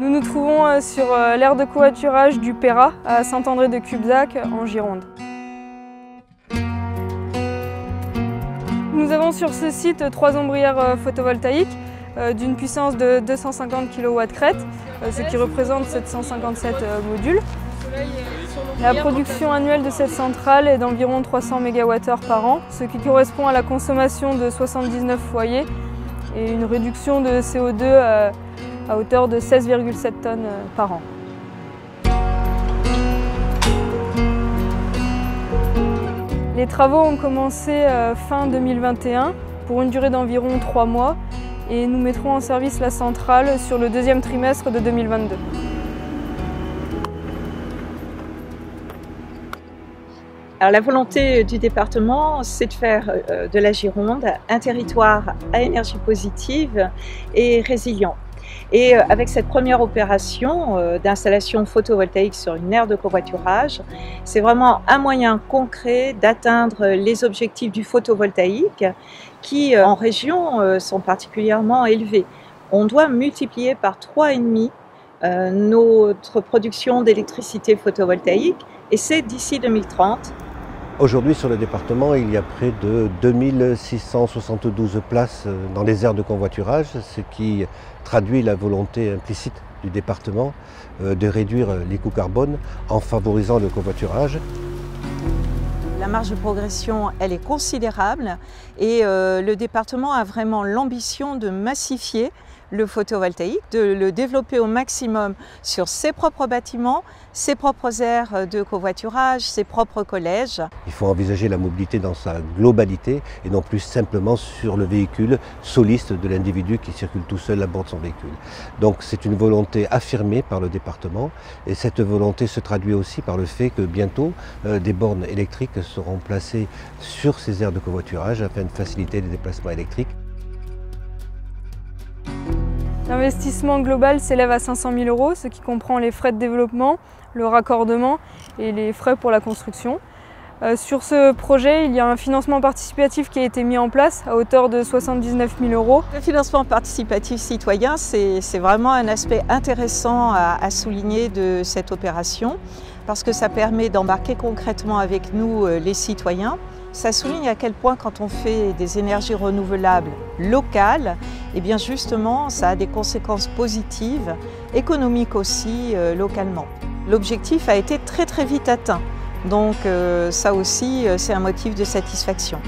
Nous nous trouvons sur l'aire de covoiturage du Pérat, à Saint-André-de-Cubzac, en Gironde. Nous avons sur ce site 3 ombrières photovoltaïques d'une puissance de 250 kW crête, ce qui représente 757 modules. La production annuelle de cette centrale est d'environ 300 MWh par an, ce qui correspond à la consommation de 79 foyers et une réduction de CO2 à hauteur de 16,7 tonnes par an. Les travaux ont commencé fin 2021 pour une durée d'environ 3 mois et nous mettrons en service la centrale sur le deuxième trimestre de 2022. Alors, la volonté du département, c'est de faire de la Gironde un territoire à énergie positive et résilient. Et avec cette première opération d'installation photovoltaïque sur une aire de covoiturage, c'est vraiment un moyen concret d'atteindre les objectifs du photovoltaïque qui, en région, sont particulièrement élevés. On doit multiplier par 3,5 notre production d'électricité photovoltaïque, et c'est d'ici 2030. Aujourd'hui, sur le département, il y a près de 2672 places dans les aires de covoiturage, ce qui traduit la volonté implicite du département de réduire les coûts carbone en favorisant le covoiturage. La marge de progression, elle est considérable et le département a vraiment l'ambition de massifier le photovoltaïque, de le développer au maximum sur ses propres bâtiments, ses propres aires de covoiturage, ses propres collèges. Il faut envisager la mobilité dans sa globalité et non plus simplement sur le véhicule soliste de l'individu qui circule tout seul à bord de son véhicule. Donc c'est une volonté affirmée par le département et cette volonté se traduit aussi par le fait que bientôt des bornes électriques seront placées sur ces aires de covoiturage afin de faciliter les déplacements électriques. L'investissement global s'élève à 500 000 €, ce qui comprend les frais de développement, le raccordement et les frais pour la construction. Sur ce projet, il y a un financement participatif qui a été mis en place à hauteur de 79 000 €. Le financement participatif citoyen, c'est vraiment un aspect intéressant à souligner de cette opération parce que ça permet d'embarquer concrètement avec nous les citoyens. Ça souligne à quel point quand on fait des énergies renouvelables locales, et bien justement ça a des conséquences positives, économiques aussi localement. L'objectif a été très vite atteint, donc ça aussi c'est un motif de satisfaction.